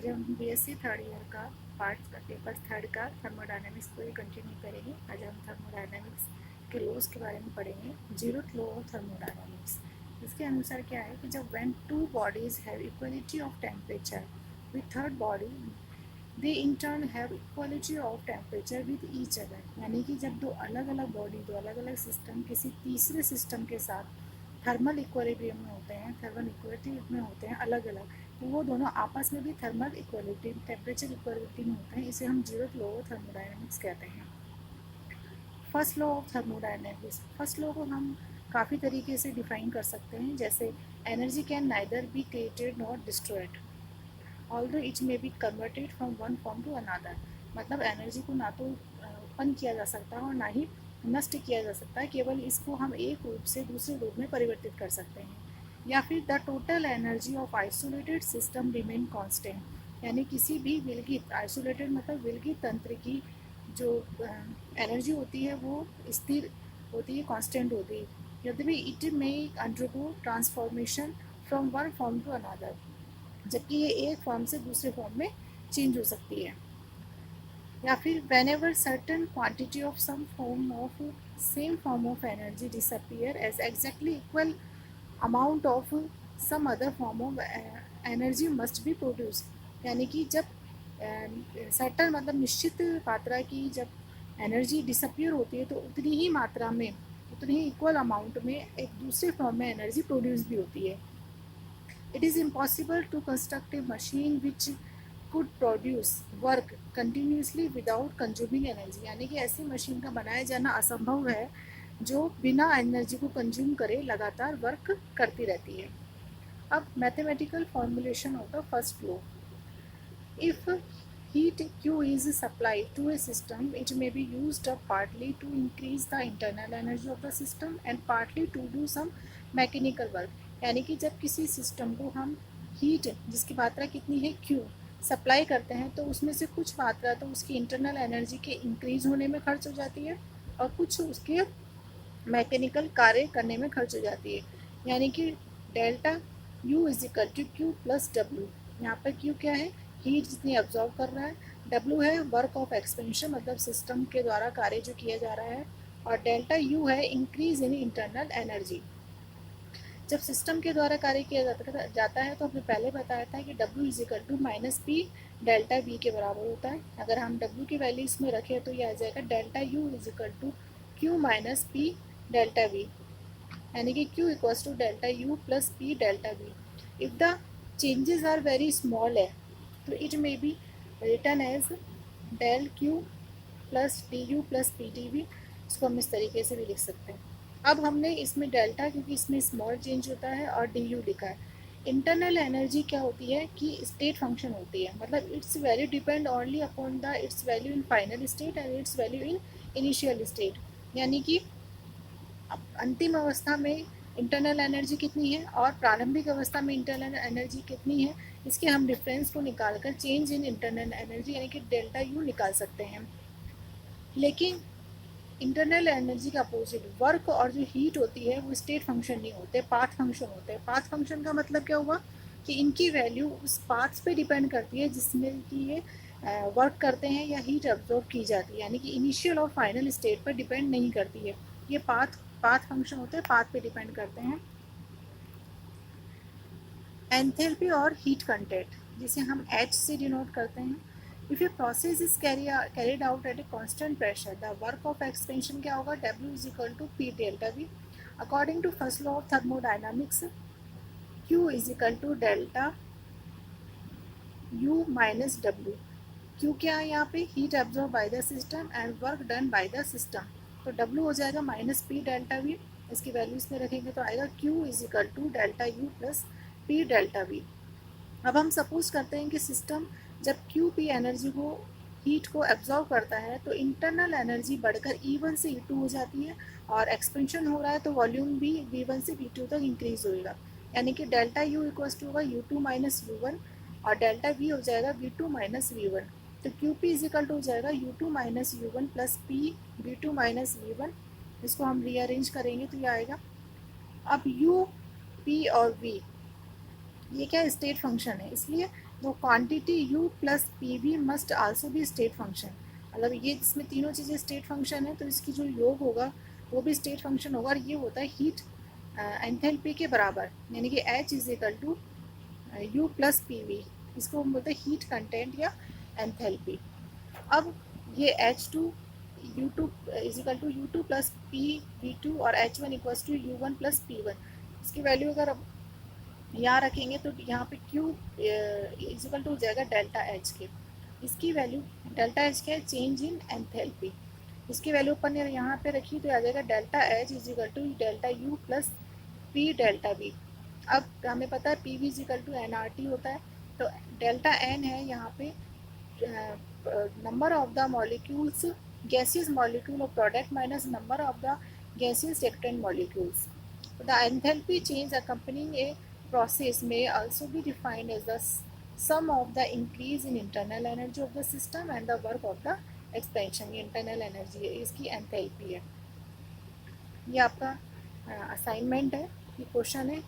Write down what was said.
आज हम BSc third year का पेपर थर्ड का थर्मोडायनेमिक्स को ही कंटिन्यू करेंगे। आज हम थर्मोडायनेमिक्स के लॉज के बारे में पढ़ेंगे। जीरोथ लॉ ऑफ थर्मोडायनेमिक्स, इसके अनुसार क्या है कि जब when two bodies have equality of temperature with third body, they in turn have equality of temperature with each other. यानी कि जब दो अलग अलग बॉडी, दो अलग अलग सिस्टम किसी तीसरे सिस्टम के साथ थर्मल इक्वलिब्रियम में होते हैं, थर्मल इक्वलिटी में होते हैं अलग अलग, तो वो दोनों आपस में भी थर्मल इक्वलिटी, टेम्परेचर इक्वलिटी में होते हैं। इसे हम जीरोथ लॉ ऑफ थर्मोडायनेमिक्स कहते हैं। First law of thermodynamics, first law को हम काफ़ी तरीके से डिफाइन कर सकते हैं, जैसे energy can neither be created not destroyed although it may be converted from one form to another. मतलब एनर्जी को ना तो उत्पन्न किया जा सकता है और ना ही नष्ट किया जा सकता है, केवल इसको हम एक रूप से दूसरे रूप में परिवर्तित कर सकते हैं। या फिर the total energy of isolated system remain constant, यानी किसी भी विलगित, आइसोलेटेड मतलब विलगित तंत्र की जो एनर्जी होती है वो स्थिर होती है, कांस्टेंट होती है। यद्यपि it may undergo transformation from one form to another, जबकि ये एक फॉर्म से दूसरे फॉर्म में चेंज हो सकती है। या फिर whenever certain quantity of some form of same form of energy disappear as exactly equal amount of some other form of energy must be produce. यानी कि जब सर्टन मतलब निश्चित मात्रा की जब एनर्जी डिसअपियर होती है तो उतनी ही मात्रा में, उतनी ही इक्वल अमाउंट में एक दूसरे फॉर्म में एनर्जी प्रोड्यूस भी होती है। It is impossible to construct a machine which could produce work continuously without consuming energy। यानी कि ऐसी मशीन का बनाया जाना असंभव है जो बिना एनर्जी को कंज्यूम करे लगातार वर्क करती रहती है। अब mathematical formulation of the first law, if heat Q is supplied to a system, it may be used up partly to increase the internal energy of the system and partly to do some mechanical work। यानी कि जब किसी system को हम heat, जिसकी मात्रा कितनी है Q, सप्लाई करते हैं तो उसमें से कुछ मात्रा तो उसकी इंटरनल एनर्जी के इंक्रीज होने में खर्च हो जाती है और कुछ उसके मैकेनिकल कार्य करने में खर्च हो जाती है। यानी कि delta U is equal to Q plus W. यहाँ पर Q क्या है, हीट जितनी ऑब्जॉर्व कर रहा है, W है वर्क ऑफ एक्सपेंशन मतलब सिस्टम के द्वारा कार्य जो किया जा रहा है, और डेल्टा U है इंक्रीज इन इंटरनल एनर्जी। जब सिस्टम के द्वारा कार्य किया जाता है तो हमने पहले बताया था कि W is equal to minus P delta V के बराबर होता है। अगर हम W की वैल्यू इसमें रखें तो ये आ जाएगा delta U is equal to Q minus P delta V, यानी कि Q equals to delta U plus P delta V। If the changes are very small है तो it may be written as del Q plus D U plus P D V. इसको हम इस तरीके से भी लिख सकते हैं। अब हमने इसमें डेल्टा, क्योंकि इसमें स्मॉल चेंज होता है, और डी यू लिखा है। इंटरनल एनर्जी क्या होती है कि स्टेट फंक्शन होती है, मतलब it's value depend only upon the it's value in final state and it's value in initial state. यानी कि अंतिम अवस्था में इंटरनल एनर्जी कितनी है और प्रारंभिक अवस्था में इंटरनल एनर्जी कितनी है, इसके हम डिफरेंस को निकालकर चेंज इन इंटरनल एनर्जी यानी कि डेल्टा यू निकाल सकते हैं। लेकिन इंटरनल एनर्जी का अपोजिट वर्क और जो हीट होती है वो स्टेट फंक्शन नहीं होते, पाथ फंक्शन होते हैं। पाथ फंक्शन का मतलब क्या हुआ कि इनकी वैल्यू उस पाथ पे डिपेंड करती है जिसमें कि ये वर्क करते हैं या हीट अब्जॉर्ब की जाती है, यानी कि इनिशियल और फाइनल स्टेट पर डिपेंड नहीं करती है। ये पाथ फंक्शन होते हैं, पाथ पे डिपेंड करते हैं। एंथैल्पी और हीट कंटेंट, जिसे हम H से डिनोट करते हैं। If a process is carried out at a constant pressure, the work of expansion क्या होगा, W is equal to P delta V. According to first law of thermodynamics, Q is equal to delta U minus W. Q क्या है यहाँ पे, heat absorb by the system and work done by the system. तो W हो जाएगा minus P delta V, इसकी value इसमें रखेंगे तो आएगा Q is equal to delta U plus P delta V. अब हम सपोज करते हैं कि सिस्टम जब क्यू पी एनर्जी को, हीट को एब्जॉर्व करता है तो इंटरनल एनर्जी बढ़कर E1 से E2 हो जाती है और एक्सपेंशन हो रहा है तो वॉल्यूम भी V1 से V2 तक इंक्रीज होएगा। यानी कि डेल्टा U इक्वल्स टू होगा U2 माइनस V1 और डेल्टा V हो जाएगा V2 माइनस V1। तो Q P is equal to हो जाएगा U2 minus U1 plus P V2 minus V1। इसको हम रीअरेंज करेंगे तो ये आएगा। अब U, P और V ये क्या स्टेट फंक्शन है, इसलिए the quantity u plus P we must also भी स्टेट फंक्शन, मतलब ये इसमें तीनों चीज़ें स्टेट फंक्शन है तो इसकी जो योग होगा वो भी स्टेट फंक्शन होगा, और ये होता है हीट एंथैल्पी के बराबर, यानी कि H is equal to U plus P V, इसको हम बोलते हैं हीट कंटेंट या एंथैल्पी। अब ये H2 U2 is equal to U2 plus PV2 और H1 equals to U1 plus P1, इसकी वैल्यू अगर हम यहाँ रखेंगे तो यहाँ पे Q इजिकल टू हो जाएगा डेल्टा H के, इसकी वैल्यू डेल्टा H क्या है, चेंज इन एंथैल्पी, इसकी वैल्यू अपन ने यहाँ पे रखी तो आ जाएगा delta H is equal to delta U plus P delta V। अब हमें पता है P V is equal to NRT होता है, तो डेल्टा N है यहाँ पे number of the molecules, gaseous molecule of product minus number of the gaseous reactant molecules. The enthalpy change accompanying a process may also be defined as the sum of the increase in internal energy of the system and the work of the expansion। ये internal energy है, इसकी enthalpy है। ये आपका assignment है, ये question है